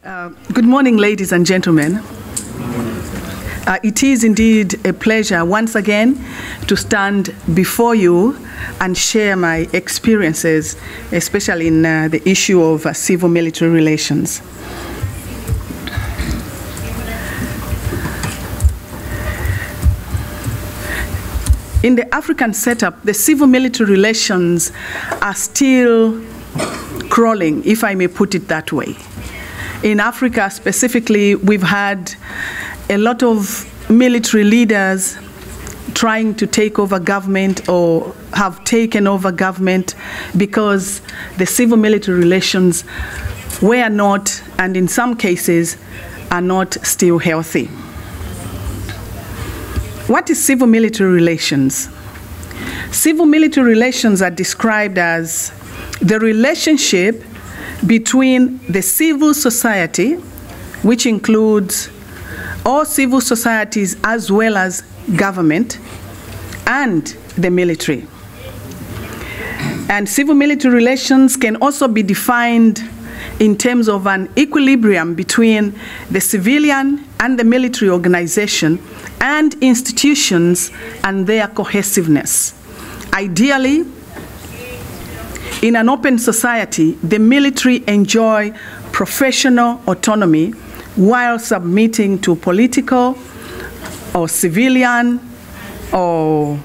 Good morning, ladies and gentlemen. It is indeed a pleasure once again to stand before you and share my experiences, especially in the issue of civil-military relations. In the African setup, the civil-military relations are still crawling, if I may put it that way. In Africa specifically, we've had a lot of military leaders trying to take over government or have taken over government because the civil-military relations were not, and in some cases, are not still healthy. What is civil-military relations? Civil-military relations are described as the relationship between the civil society, which includes all civil societies as well as government, and the military. And civil-military relations can also be defined in terms of an equilibrium between the civilian and the military organization and institutions and their cohesiveness. Ideally, in an open society, the military enjoy professional autonomy while submitting to political or civilian or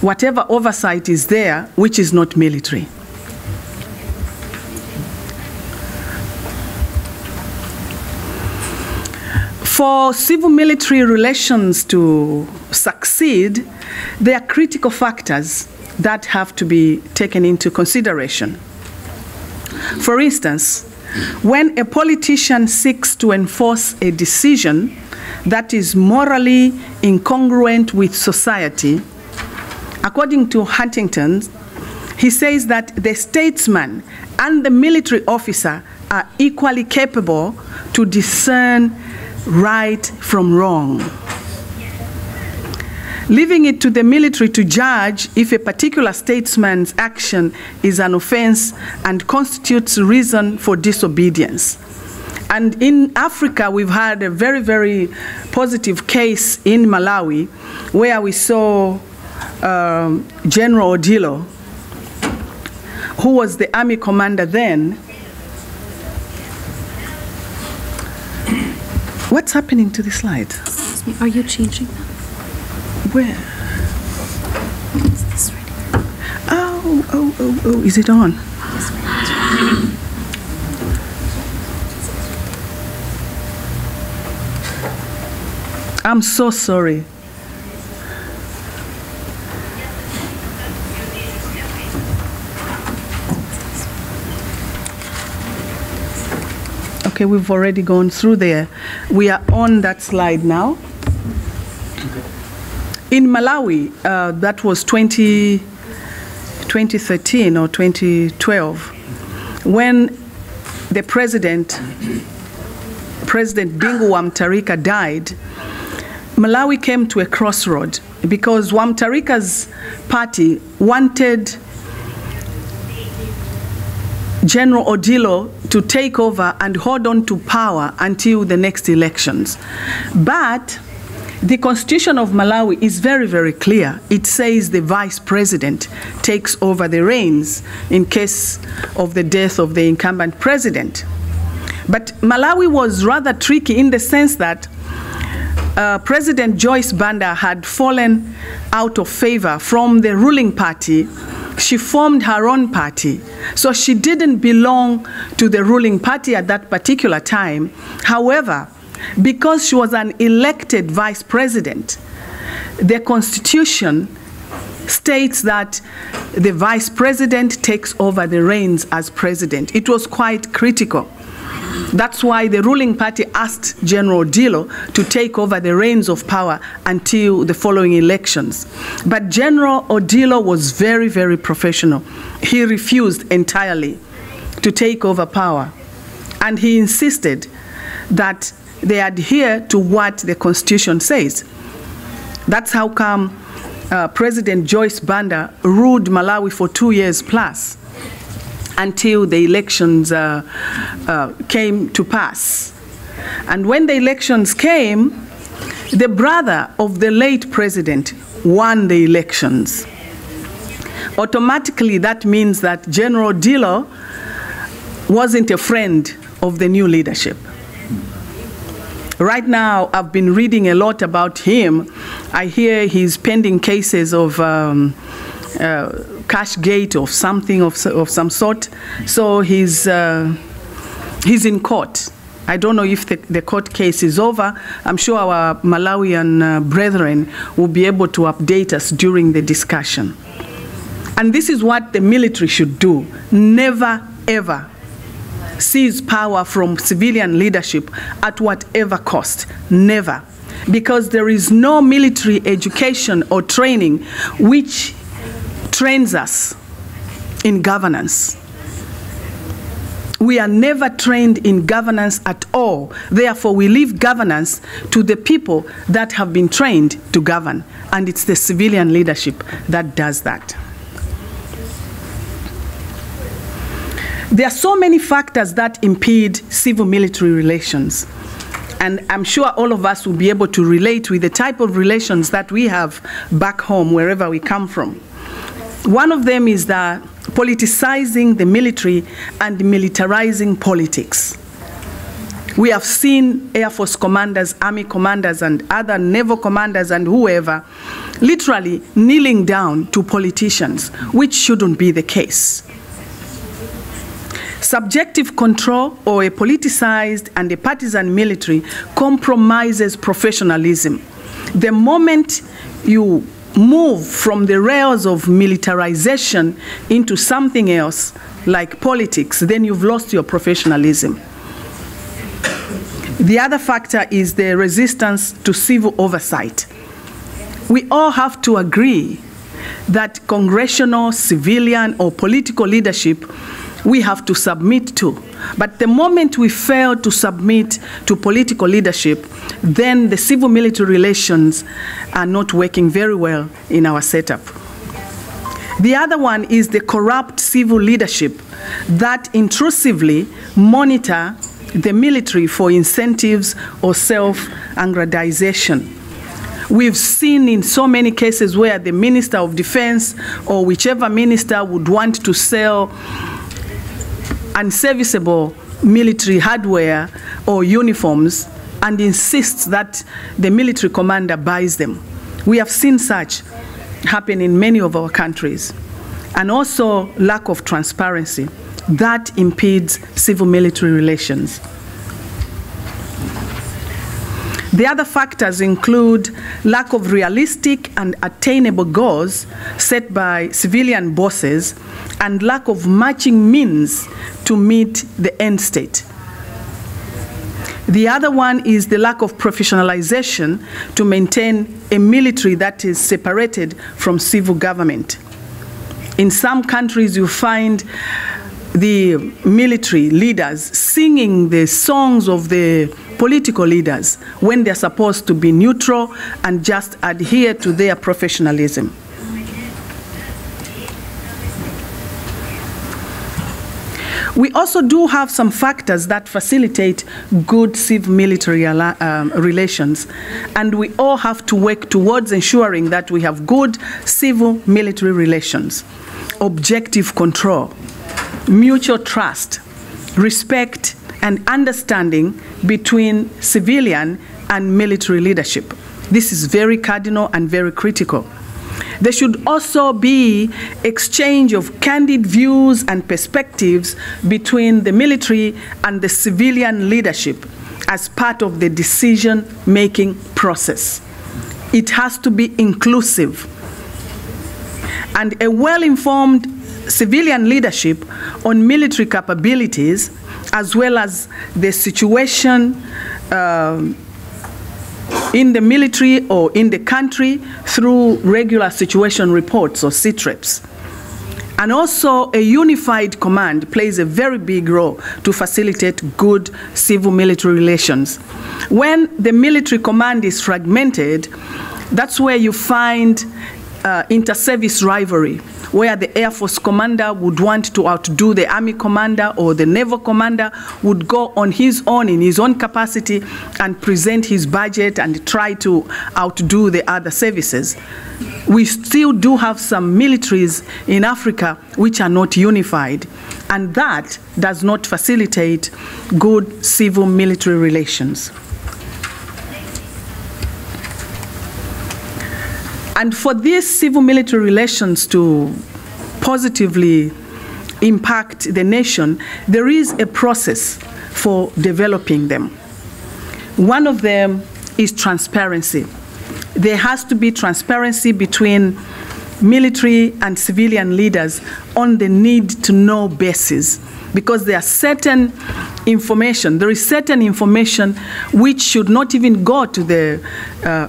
whatever oversight is there, which is not military. For civil-military relations to succeed, there are critical factors that have to be taken into consideration. For instance, when a politician seeks to enforce a decision that is morally incongruent with society, according to Huntington, he says that the statesman and the military officer are equally capable to discern right from wrong. Leaving it to the military to judge if a particular statesman's action is an offense and constitutes reason for disobedience. And in Africa, we've had a very, very positive case in Malawi where we saw General Odilo, who was the army commander then. What's happening to the slide? Excuse me, are you changing them? Where? It's this right here. Oh, is it on? Yes, ma'am. I'm so sorry. Okay, we've already gone through there. We are on that slide now. In Malawi, that was 2013 or 2012, when the President Bingu wa Mutharika died, Malawi came to a crossroad because wa Mutharika's party wanted General Odilo to take over and hold on to power until the next elections. But the Constitution of Malawi is very, very clear. It says the Vice President takes over the reins in case of the death of the incumbent president. But Malawi was rather tricky in the sense that President Joyce Banda had fallen out of favor from the ruling party. She formed her own party. So she didn't belong to the ruling party at that particular time. However, because she was an elected vice president, the Constitution states that the vice president takes over the reins as president. It was quite critical. That's why the ruling party asked General Odilo to take over the reins of power until the following elections. But General Odilo was very, very professional. He refused entirely to take over power. And he insisted that they adhere to what the Constitution says. That's how come President Joyce Banda ruled Malawi for 2 years plus. until the elections came to pass. And when the elections came, the brother of the late president won the elections. Automatically, that means that General Odilo wasn't a friend of the new leadership. Right now, I've been reading a lot about him. I hear he's pending cases of Cashgate or something of some sort. So he's in court. I don't know if the court case is over. I'm sure our Malawian brethren will be able to update us during the discussion. And this is what the military should do. Never, ever seize power from civilian leadership at whatever cost. Never. Because there is no military education or training which trains us in governance. We are never trained in governance at all. Therefore, we leave governance to the people that have been trained to govern. And it's the civilian leadership that does that. There are so many factors that impede civil-military relations. And I'm sure all of us will be able to relate with the type of relations that we have back home, wherever we come from. One of them is the politicizing the military and militarizing politics. We have seen Air Force commanders, Army commanders, and other naval commanders and whoever literally kneeling down to politicians, which shouldn't be the case. Subjective control or a politicized and a partisan military compromises professionalism. The moment you move from the rails of militarization into something else, like politics, then you've lost your professionalism. The other factor is the resistance to civil oversight. We all have to agree that congressional, civilian, or political leadership we have to submit to. But the moment we fail to submit to political leadership, then the civil-military relations are not working very well in our setup. The other one is the corrupt civil leadership that intrusively monitor the military for incentives or self-aggrandization. We've seen in so many cases where the Minister of Defense or whichever minister would want to sell unserviceable military hardware or uniforms and insists that the military commander buys them. We have seen such happen in many of our countries. And also lack of transparency. That impedes civil-military relations. The other factors include lack of realistic and attainable goals set by civilian bosses and lack of matching means to meet the end state. The other one is the lack of professionalization to maintain a military that is separated from civil government. In some countries, you find the military leaders singing the songs of the political leaders when they're supposed to be neutral and just adhere to their professionalism. We also do have some factors that facilitate good civil-military relations, and we all have to work towards ensuring that we have good civil-military relations. Objective control, mutual trust, respect, and understanding between civilian and military leadership. This is very cardinal and very critical. There should also be exchange of candid views and perspectives between the military and the civilian leadership as part of the decision-making process. It has to be inclusive. And a well-informed civilian leadership on military capabilities, as well as the situation in the military or in the country through regular situation reports or CTREPs. And also a unified command plays a very big role to facilitate good civil-military relations. When the military command is fragmented, that's where you find inter-service rivalry, where the Air Force commander would want to outdo the Army commander, or the Naval commander would go on his own, in his own capacity, and present his budget and try to outdo the other services. We still do have some militaries in Africa which are not unified, and that does not facilitate good civil-military relations. And for these civil-military relations to positively impact the nation, there is a process for developing them. One of them is transparency. There has to be transparency between military and civilian leaders on the need-to-know basis, because there are certain information, there is certain information which should not even go to the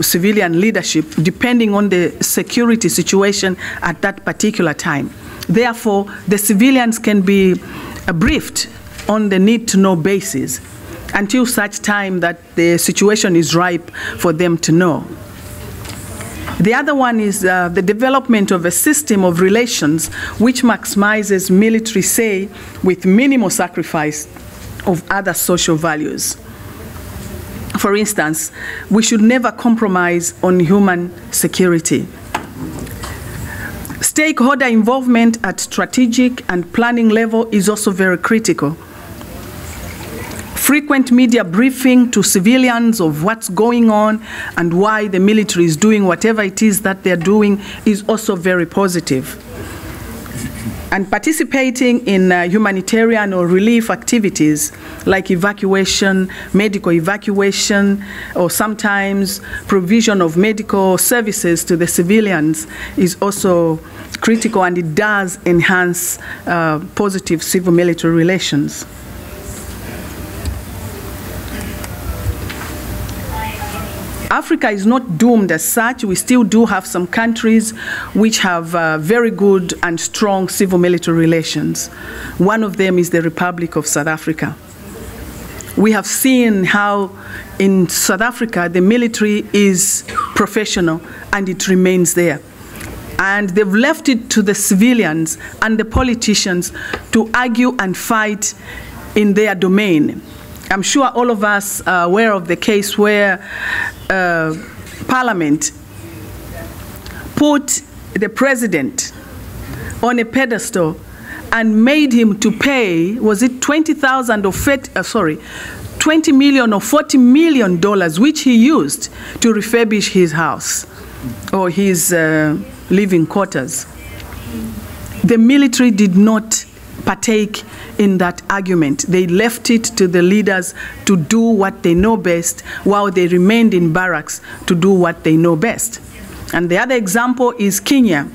civilian leadership, depending on the security situation at that particular time. Therefore, the civilians can be briefed on the need-to-know basis until such time that the situation is ripe for them to know. The other one is the development of a system of relations which maximizes military say with minimal sacrifice of other social values. For instance, we should never compromise on human security. Stakeholder involvement at strategic and planning level is also very critical. Frequent media briefing to civilians of what's going on and why the military is doing whatever it is that they're doing is also very positive. And participating in humanitarian or relief activities like evacuation, medical evacuation, or sometimes provision of medical services to the civilians is also critical, and it does enhance positive civil-military relations. Africa is not doomed as such. We still do have some countries which have very good and strong civil-military relations. One of them is the Republic of South Africa. We have seen how in South Africa the military is professional and it remains there. And they've left it to the civilians and the politicians to argue and fight in their domain. I'm sure all of us are aware of the case where Parliament put the president on a pedestal and made him to pay, was it 20,000 or 20 million or $40 million, which he used to refurbish his house or his living quarters. The military did not partake in that argument. They left it to the leaders to do what they know best, while they remained in barracks to do what they know best. And the other example is Kenya.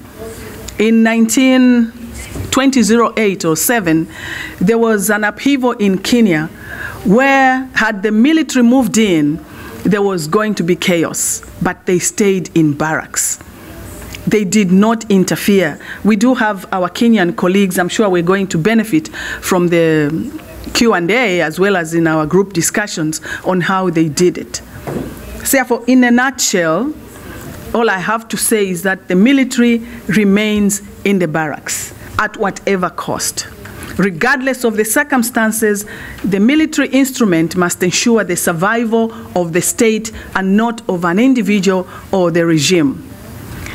In 2008 or 7, there was an upheaval in Kenya where, had the military moved in, there was going to be chaos, but they stayed in barracks. They did not interfere. We do have our Kenyan colleagues. I'm sure we're going to benefit from the Q&A as well as in our group discussions on how they did it. Therefore, in a nutshell, all I have to say is that the military remains in the barracks at whatever cost. Regardless of the circumstances, the military instrument must ensure the survival of the state and not of an individual or the regime.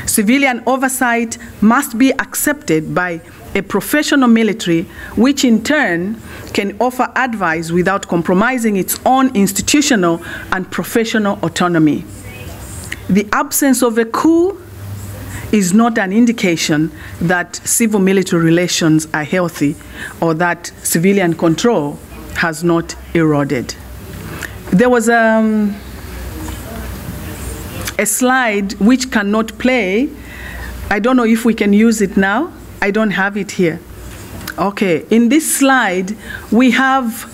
Civilian oversight must be accepted by a professional military, which in turn can offer advice without compromising its own institutional and professional autonomy. The absence of a coup is not an indication that civil-military relations are healthy or that civilian control has not eroded. There was a slide which cannot play. I don't know if we can use it now. I don't have it here. Okay, in this slide, we have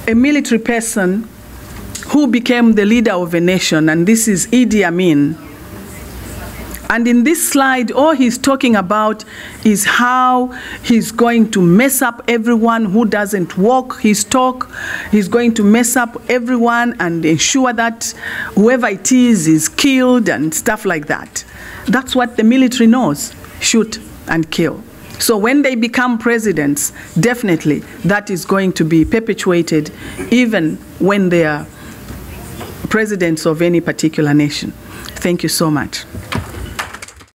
a military person who became the leader of a nation, and this is Idi Amin. And in this slide, all he's talking about is how he's going to mess up everyone who doesn't walk his talk. He's going to mess up everyone and ensure that whoever it is killed and stuff like that. That's what the military knows, shoot and kill. So when they become presidents, definitely that is going to be perpetuated even when they are presidents of any particular nation. Thank you so much.